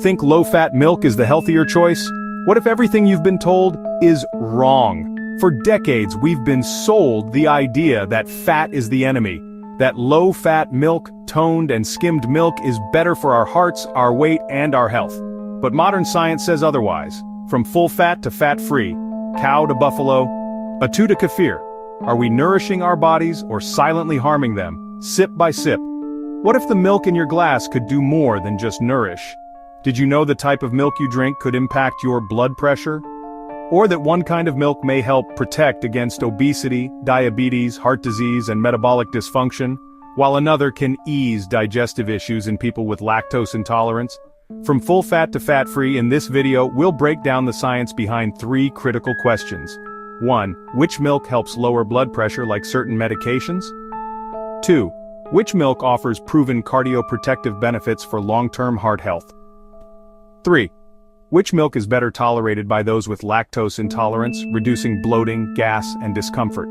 Think low-fat milk is the healthier choice? What if everything you've been told is wrong? For decades, we've been sold the idea that fat is the enemy, that low-fat milk, toned and skimmed milk is better for our hearts, our weight, and our health. But modern science says otherwise. From full fat to fat-free, cow to buffalo, atu to kefir. Are we nourishing our bodies or silently harming them, sip by sip? What if the milk in your glass could do more than just nourish? Did you know the type of milk you drink could impact your blood pressure? Or that one kind of milk may help protect against obesity, diabetes, heart disease, and metabolic dysfunction, while another can ease digestive issues in people with lactose intolerance? From full fat to fat-free, in this video, we'll break down the science behind 3 critical questions. 1. Which milk helps lower blood pressure like certain medications? 2. Which milk offers proven cardioprotective benefits for long-term heart health? 3. Which milk is better tolerated by those with lactose intolerance, reducing bloating, gas, and discomfort?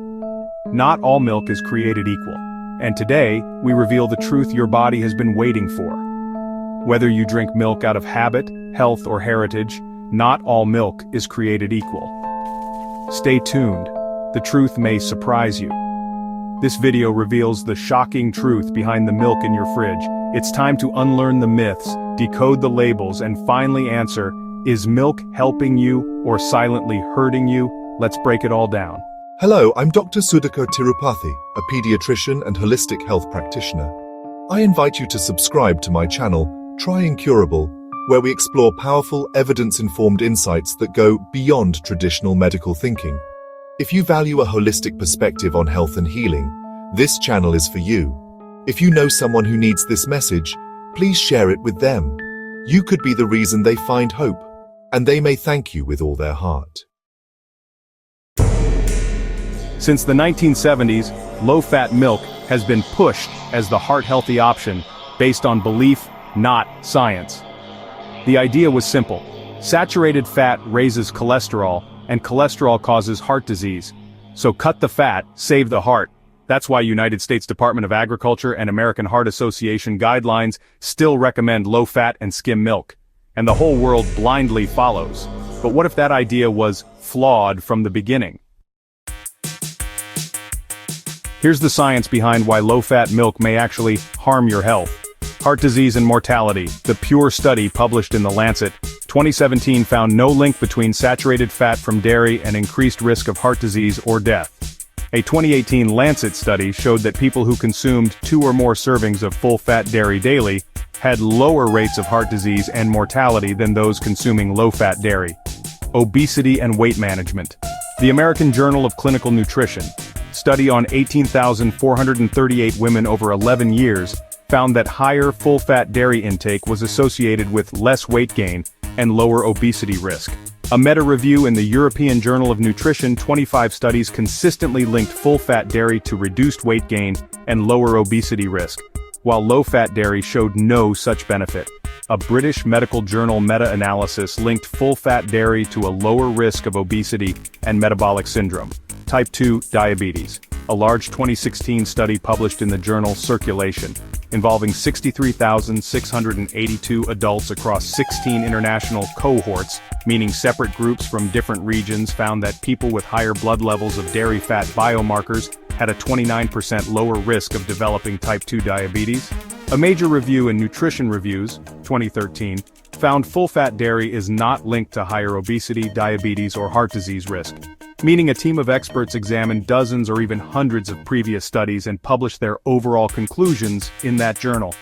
Not all milk is created equal, and today, we reveal the truth your body has been waiting for. Whether you drink milk out of habit, health, or heritage, not all milk is created equal. Stay tuned. The truth may surprise you. This video reveals the shocking truth behind the milk in your fridge. It's time to unlearn the myths, decode the labels, and finally answer, is milk helping you or silently hurting you? Let's break it all down. Hello, I'm Dr. Sudhakar Tirupathy, a pediatrician and holistic health practitioner. I invite you to subscribe to my channel, TryIncurable, where we explore powerful, evidence-informed insights that go beyond traditional medical thinking. If you value a holistic perspective on health and healing, this channel is for you. If you know someone who needs this message, please share it with them. You could be the reason they find hope, and they may thank you with all their heart. Since the 1970s, low-fat milk has been pushed as the heart-healthy option based on belief, not science. The idea was simple. Saturated fat raises cholesterol, and cholesterol causes heart disease. So cut the fat, save the heart. That's why United States Department of Agriculture and American Heart Association guidelines still recommend low-fat and skim milk. And the whole world blindly follows. But what if that idea was flawed from the beginning? Here's the science behind why low-fat milk may actually harm your health. Heart disease and mortality. The Pure study published in The Lancet, 2017 found no link between saturated fat from dairy and increased risk of heart disease or death. A 2018 Lancet study showed that people who consumed 2 or more servings of full-fat dairy daily had lower rates of heart disease and mortality than those consuming low-fat dairy. Obesity and weight management. The American Journal of Clinical Nutrition, study on 18,438 women over 11 years, found that higher full-fat dairy intake was associated with less weight gain and lower obesity risk. A meta-review in the European Journal of Nutrition, 25 studies consistently linked full-fat dairy to reduced weight gain and lower obesity risk, while low-fat dairy showed no such benefit. A British medical journal meta-analysis linked full-fat dairy to a lower risk of obesity and metabolic syndrome, type 2 diabetes. A large 2016 study published in the journal Circulation, involving 63,682 adults across 16 international cohorts, meaning separate groups from different regions, found that people with higher blood levels of dairy fat biomarkers had a 29% lower risk of developing type 2 diabetes. A major review in Nutrition Reviews, 2013, found full-fat dairy is not linked to higher obesity, diabetes, or heart disease risk, meaning a team of experts examined dozens or even hundreds of previous studies and published their overall conclusions in that journal.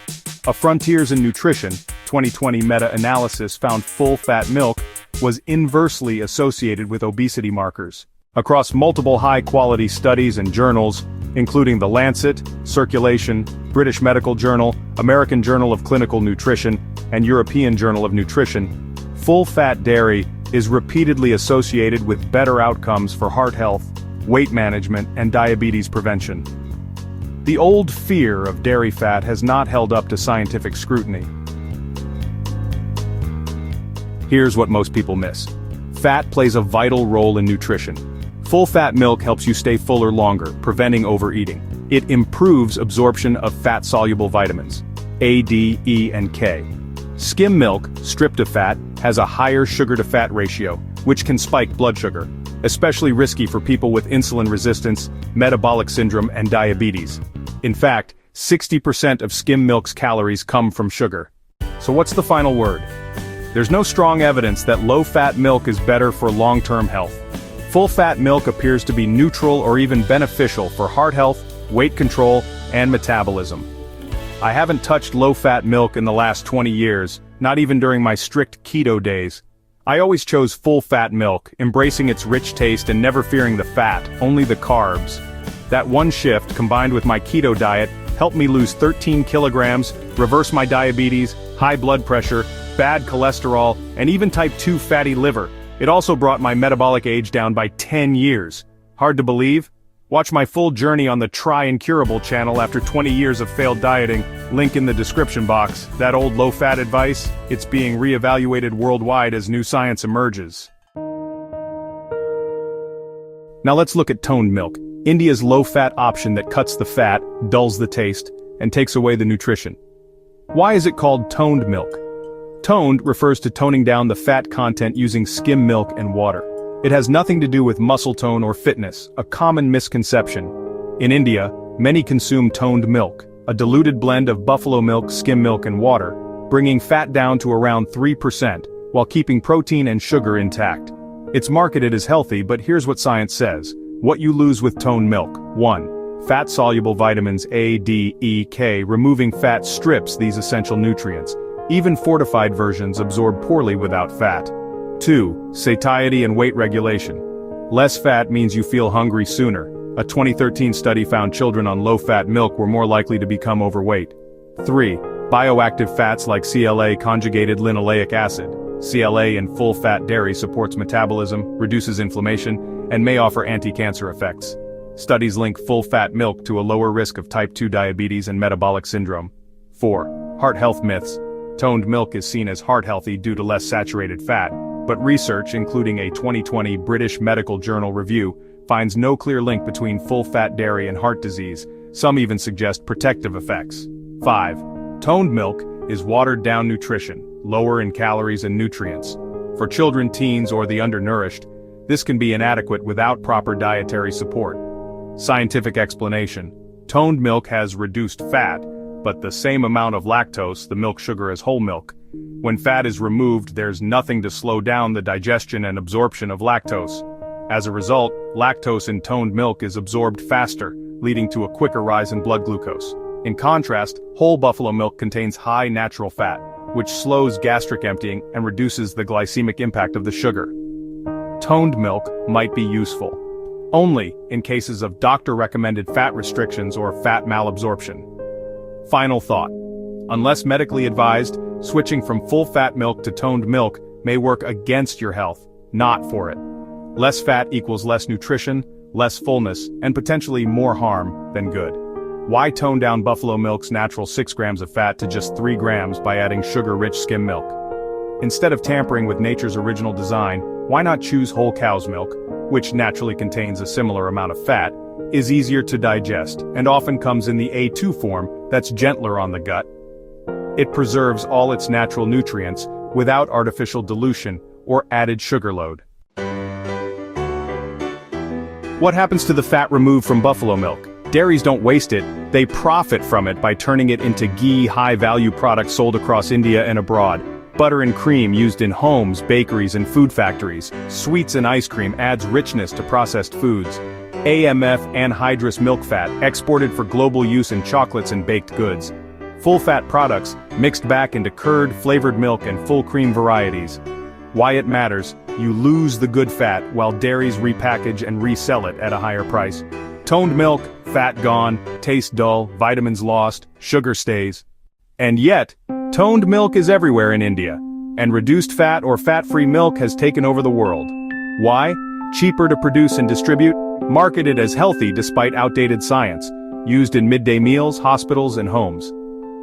A Frontiers in Nutrition, 2020 meta-analysis found full-fat milk was inversely associated with obesity markers. Across multiple high-quality studies and journals, including The Lancet, Circulation, British Medical Journal, American Journal of Clinical Nutrition, and European Journal of Nutrition, full-fat dairy is repeatedly associated with better outcomes for heart health, weight management, and diabetes prevention. The old fear of dairy fat has not held up to scientific scrutiny. Here's what most people miss. Fat plays a vital role in nutrition. Full-fat milk helps you stay fuller longer, preventing overeating. It improves absorption of fat-soluble vitamins, A, D, E, and K. Skim milk, stripped of fat, has a higher sugar-to-fat ratio, which can spike blood sugar, especially risky for people with insulin resistance, metabolic syndrome, and diabetes. In fact, 60% of skim milk's calories come from sugar. So what's the final word? There's no strong evidence that low-fat milk is better for long-term health. Full-fat milk appears to be neutral or even beneficial for heart health, weight control, and metabolism. I haven't touched low-fat milk in the last 20 years, not even during my strict keto days. I always chose full-fat milk, embracing its rich taste and never fearing the fat, only the carbs. That one shift, combined with my keto diet, helped me lose 13 kilograms, reverse my diabetes, high blood pressure, bad cholesterol, and even type 2 fatty liver. It also brought my metabolic age down by 10 years. Hard to believe? Watch my full journey on the TryIncurable channel after 20 years of failed dieting, link in the description box. That old low-fat advice, it's being re-evaluated worldwide as new science emerges. Now let's look at toned milk, India's low-fat option that cuts the fat, dulls the taste, and takes away the nutrition. Why is it called toned milk? Toned refers to toning down the fat content using skim milk and water. It has nothing to do with muscle tone or fitness, a common misconception. In India, many consume toned milk, a diluted blend of buffalo milk, skim milk, and water, bringing fat down to around 3%, while keeping protein and sugar intact. It's marketed as healthy, but here's what science says. What you lose with toned milk. 1. Fat-soluble vitamins A, D, E, K. Removing fat strips these essential nutrients. Even fortified versions absorb poorly without fat. 2. Satiety and weight regulation. Less fat means you feel hungry sooner. A 2013 study found children on low-fat milk were more likely to become overweight. 3. Bioactive fats like CLA conjugated linoleic acid. CLA in full-fat dairy supports metabolism, reduces inflammation, and may offer anti-cancer effects. Studies link full-fat milk to a lower risk of type 2 diabetes and metabolic syndrome. 4. Heart health myths. Toned milk is seen as heart-healthy due to less saturated fat, but research, including a 2020 British Medical Journal review, finds no clear link between full-fat dairy and heart disease. Some even suggest protective effects. 5. Toned milk is watered-down nutrition, lower in calories and nutrients. For children, teens, or the undernourished, this can be inadequate without proper dietary support. Scientific explanation. Toned milk has reduced fat, but the same amount of lactose, the milk sugar, as whole milk. When fat is removed, there's nothing to slow down the digestion and absorption of lactose. As a result, lactose in toned milk is absorbed faster, leading to a quicker rise in blood glucose. In contrast, whole buffalo milk contains high natural fat, which slows gastric emptying and reduces the glycemic impact of the sugar. Toned milk might be useful only in cases of doctor-recommended fat restrictions or fat malabsorption. Final thought. Unless medically advised, switching from full-fat milk to toned milk may work against your health, not for it. Less fat equals less nutrition, less fullness, and potentially more harm than good. Why tone down buffalo milk's natural 6 grams of fat to just 3 grams by adding sugar-rich skim milk? Instead of tampering with nature's original design, why not choose whole cow's milk, which naturally contains a similar amount of fat, is easier to digest, and often comes in the A2 form that's gentler on the gut. It preserves all its natural nutrients without artificial dilution or added sugar load. What happens to the fat removed from buffalo milk? Dairies don't waste it, they profit from it by turning it into ghee, high-value products sold across India and abroad. Butter and cream used in homes, bakeries, and food factories. Sweets and ice cream adds richness to processed foods. AMF anhydrous milk fat, exported for global use in chocolates and baked goods. Full-fat products, mixed back into curd, flavored milk, and full cream varieties. Why it matters: you lose the good fat while dairies repackage and resell it at a higher price. Toned milk, fat gone, taste dull, vitamins lost, sugar stays. And yet, toned milk is everywhere in India, and reduced fat or fat-free milk has taken over the world. Why? Cheaper to produce and distribute, marketed as healthy despite outdated science, used in midday meals, hospitals, and homes.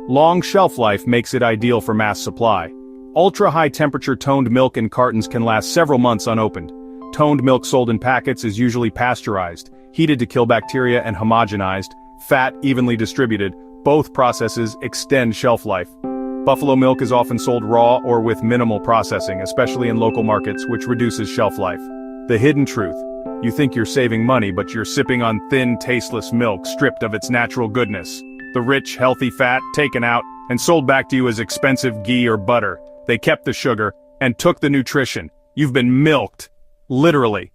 Long shelf life makes it ideal for mass supply. Ultra-high temperature toned milk in cartons can last several months unopened. Toned milk sold in packets is usually pasteurized, heated to kill bacteria, and homogenized, fat evenly distributed. Both processes extend shelf life. Buffalo milk is often sold raw or with minimal processing, especially in local markets, which reduces shelf life. The hidden truth. You think you're saving money, but you're sipping on thin, tasteless milk stripped of its natural goodness. The rich, healthy fat taken out and sold back to you as expensive ghee or butter. They kept the sugar and took the nutrition. You've been milked. Literally.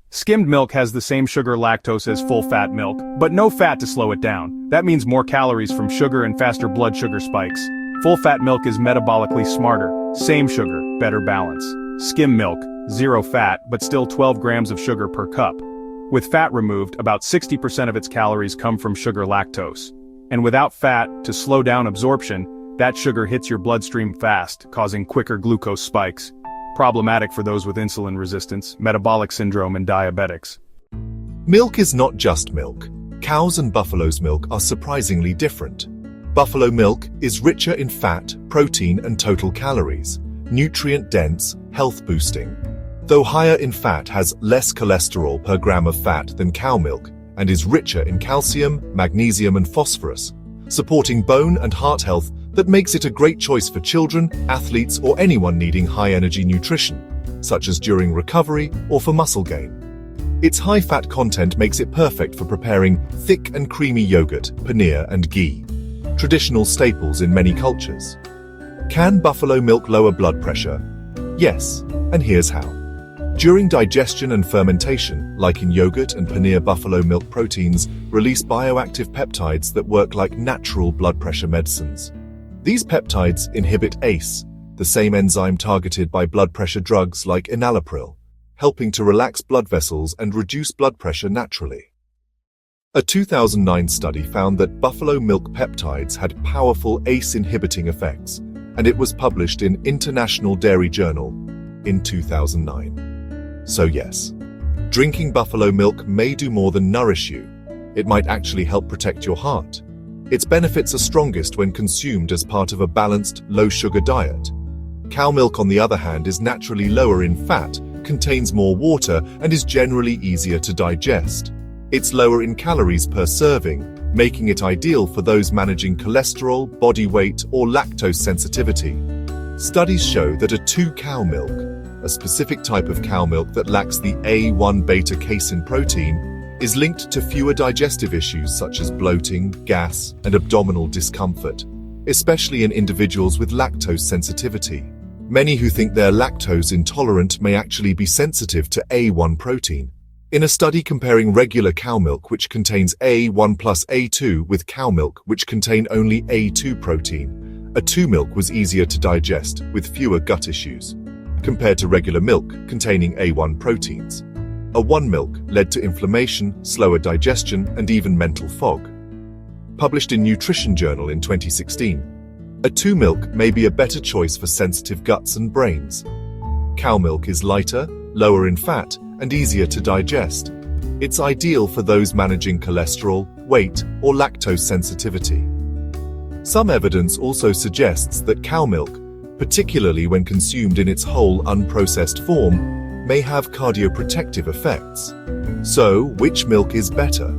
Skimmed milk has the same sugar lactose as full-fat milk, but no fat to slow it down. That means more calories from sugar and faster blood sugar spikes. Full-fat milk is metabolically smarter. Same sugar, better balance. Skim milk, 0 fat, but still 12 grams of sugar per cup. With fat removed, about 60% of its calories come from sugar lactose. And without fat, to slow down absorption, that sugar hits your bloodstream fast, causing quicker glucose spikes. Problematic for those with insulin resistance, metabolic syndrome, and diabetics. Milk is not just milk. Cows' and buffalo's milk are surprisingly different. Buffalo milk is richer in fat, protein, and total calories, nutrient-dense, health-boosting. Though higher in fat has less cholesterol per gram of fat than cow milk, and is richer in calcium, magnesium, and phosphorus, supporting bone and heart health that makes it a great choice for children, athletes, or anyone needing high-energy nutrition, such as during recovery or for muscle gain. Its high-fat content makes it perfect for preparing thick and creamy yogurt, paneer, and ghee, traditional staples in many cultures. Can buffalo milk lower blood pressure? Yes, and here's how. During digestion and fermentation, like in yogurt and paneer, buffalo milk proteins release bioactive peptides that work like natural blood pressure medicines. These peptides inhibit ACE, the same enzyme targeted by blood pressure drugs like enalapril, helping to relax blood vessels and reduce blood pressure naturally. A 2009 study found that buffalo milk peptides had powerful ACE-inhibiting effects, and it was published in International Dairy Journal in 2009. So yes, drinking buffalo milk may do more than nourish you. It might actually help protect your heart. Its benefits are strongest when consumed as part of a balanced, low-sugar diet. Cow milk, on the other hand, is naturally lower in fat, contains more water, and is generally easier to digest. It's lower in calories per serving, making it ideal for those managing cholesterol, body weight, or lactose sensitivity. Studies show that a 2-cow milk, a specific type of cow milk that lacks the A1 beta-casein protein, is linked to fewer digestive issues such as bloating, gas, and abdominal discomfort, especially in individuals with lactose sensitivity. Many who think they're lactose intolerant may actually be sensitive to A1 protein. In a study comparing regular cow milk, which contains A1 plus A2, with cow milk, which contain only A2 protein, a 2 milk was easier to digest with fewer gut issues, compared to regular milk containing A1 proteins. A 1 milk led to inflammation, slower digestion, and even mental fog. Published in Nutrition Journal in 2016, a 2 milk may be a better choice for sensitive guts and brains. Cow milk is lighter, lower in fat, and easier to digest. It's ideal for those managing cholesterol, weight, or lactose sensitivity. Some evidence also suggests that cow milk, particularly when consumed in its whole unprocessed form, may have cardioprotective effects. So, which milk is better?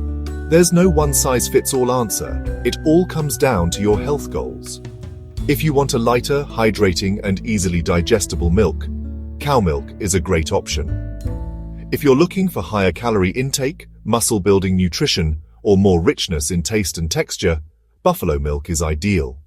There's no one-size-fits-all answer. It all comes down to your health goals. If you want a lighter, hydrating, and easily digestible milk, cow milk is a great option. If you're looking for higher calorie intake, muscle-building nutrition, or more richness in taste and texture, buffalo milk is ideal.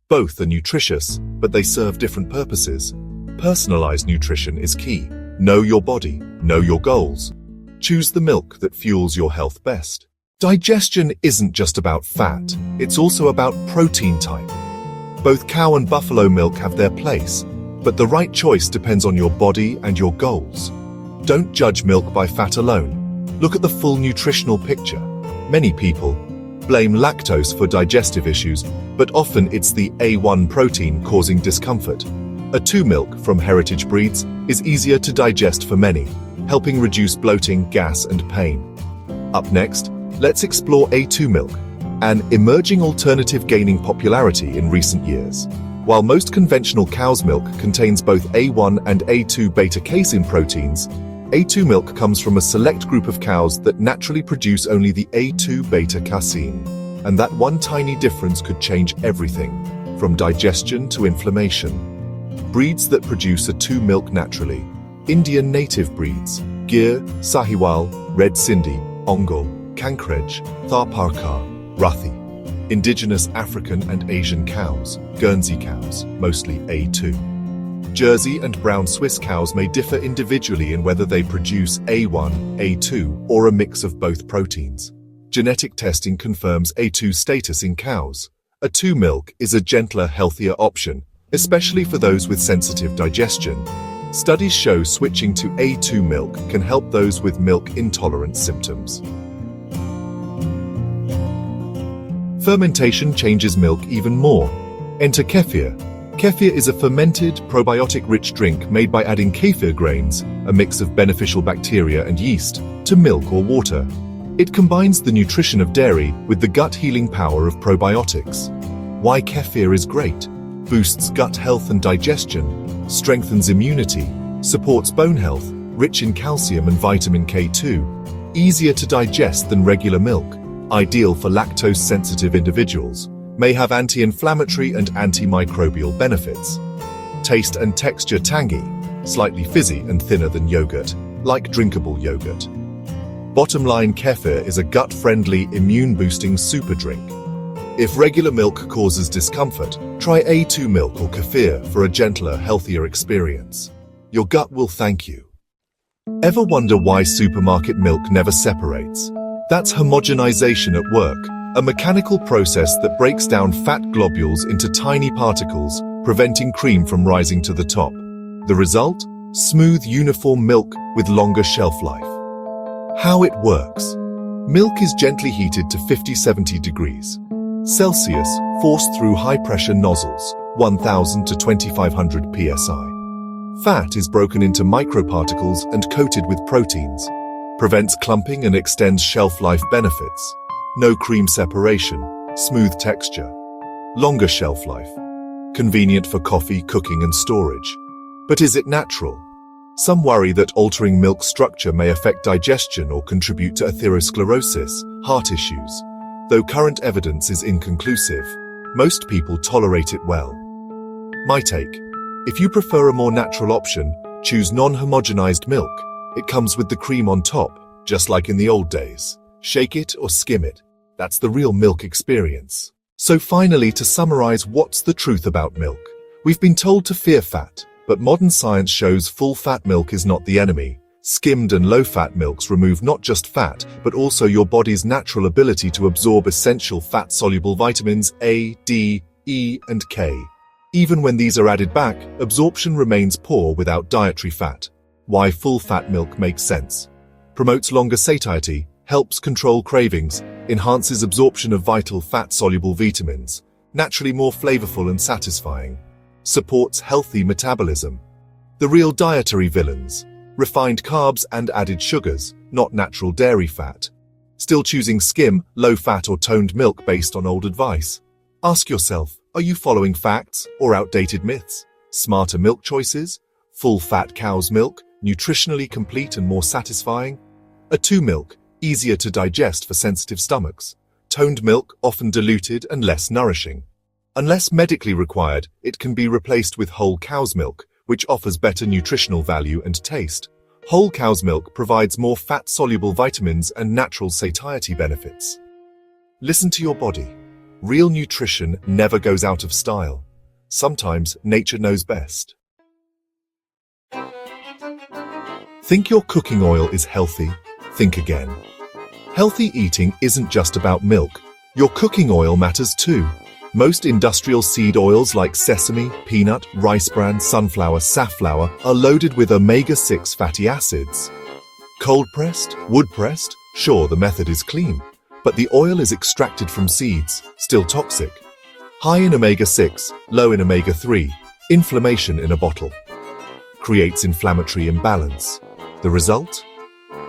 Both are nutritious, but they serve different purposes. Personalized nutrition is key. Know your body, know your goals. Choose the milk that fuels your health best. Digestion isn't just about fat, it's also about protein type. Both cow and buffalo milk have their place, but the right choice depends on your body and your goals. Don't judge milk by fat alone. Look at the full nutritional picture. Many people blame lactose for digestive issues, but often it's the A1 protein causing discomfort. A 2 milk from heritage breeds is easier to digest for many, helping reduce bloating, gas, and pain. Up next, let's explore A2 milk, an emerging alternative gaining popularity in recent years. While most conventional cow's milk contains both A1 and A2 beta-casein proteins, A2 milk comes from a select group of cows that naturally produce only the A2 beta-casein, and that one tiny difference could change everything. from digestion to inflammation. Breeds that produce A2 milk naturally. Indian native breeds: Gir, Sahiwal, Red Sindhi, Ongol, Kankrej, Tharparkar, Rathi. Indigenous African and Asian cows, Guernsey cows, mostly A2. Jersey and brown Swiss cows may differ individually in whether they produce A1, A2, or a mix of both proteins. Genetic testing confirms A2 status in cows. A2 milk is a gentler, healthier option, especially for those with sensitive digestion. Studies show switching to A2 milk can help those with milk intolerance symptoms. Fermentation changes milk even more. Enter kefir. Kefir is a fermented, probiotic-rich drink made by adding kefir grains, a mix of beneficial bacteria and yeast, to milk or water. It combines the nutrition of dairy with the gut-healing power of probiotics. Why kefir is great: boosts gut health and digestion, strengthens immunity, supports bone health, rich in calcium and vitamin K2, easier to digest than regular milk, ideal for lactose-sensitive individuals, may have anti-inflammatory and antimicrobial benefits. Taste and texture tangy, slightly fizzy and thinner than yogurt, like drinkable yogurt. Bottom line, kefir is a gut-friendly, immune-boosting super drink. If regular milk causes discomfort, try A2 milk or kefir for a gentler, healthier experience. Your gut will thank you. Ever wonder why supermarket milk never separates? That's homogenization at work, a mechanical process that breaks down fat globules into tiny particles, preventing cream from rising to the top. The result? Smooth, uniform milk with longer shelf life. How it works. Milk is gently heated to 50-70 degrees Celsius, forced through high-pressure nozzles, 1000 to 2500 psi. Fat is broken into microparticles and coated with proteins. Prevents clumping and extends shelf life benefits. No cream separation, smooth texture. Longer shelf life. Convenient for coffee, cooking and storage. But is it natural? Some worry that altering milk structure may affect digestion or contribute to atherosclerosis, heart issues. Though current evidence is inconclusive, most people tolerate it well. My take: if you prefer a more natural option, choose non-homogenized milk. It comes with the cream on top, just like in the old days. Shake it or skim it. That's the real milk experience. So finally, to summarize, what's the truth about milk? We've been told to fear fat, but modern science shows full-fat milk is not the enemy. Skimmed and low-fat milks remove not just fat, but also your body's natural ability to absorb essential fat-soluble vitamins A, D, E, and K. Even when these are added back, absorption remains poor without dietary fat. Why full-fat milk makes sense. Promotes longer satiety, helps control cravings, enhances absorption of vital fat-soluble vitamins, naturally more flavorful and satisfying. Supports healthy metabolism. The real dietary villains. Refined carbs and added sugars, not natural dairy fat. Still choosing skim, low-fat or toned milk based on old advice. Ask yourself, are you following facts or outdated myths? Smarter milk choices? Full-fat cow's milk, nutritionally complete and more satisfying. A2 milk, easier to digest for sensitive stomachs. Toned milk, often diluted and less nourishing. Unless medically required, it can be replaced with whole cow's milk, which offers better nutritional value and taste. Whole cow's milk provides more fat-soluble vitamins and natural satiety benefits. Listen to your body. Real nutrition never goes out of style. Sometimes nature knows best. Think your cooking oil is healthy? Think again. Healthy eating isn't just about milk. Your cooking oil matters too. Most industrial seed oils like sesame, peanut, rice bran, sunflower, safflower are loaded with omega-6 fatty acids. Cold-pressed, wood-pressed, sure, the method is clean, but the oil is extracted from seeds, still toxic. High in omega-6, low in omega-3, inflammation in a bottle. Creates inflammatory imbalance. The result?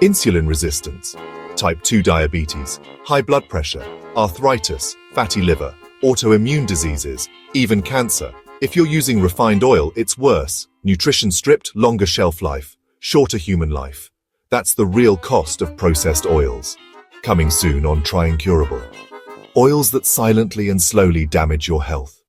Insulin resistance, type 2 diabetes, high blood pressure, arthritis, fatty liver, autoimmune diseases, even cancer. If you're using refined oil, it's worse. Nutrition stripped, longer shelf life, shorter human life. That's the real cost of processed oils. Coming soon on TryIncurable. Oils that silently and slowly damage your health.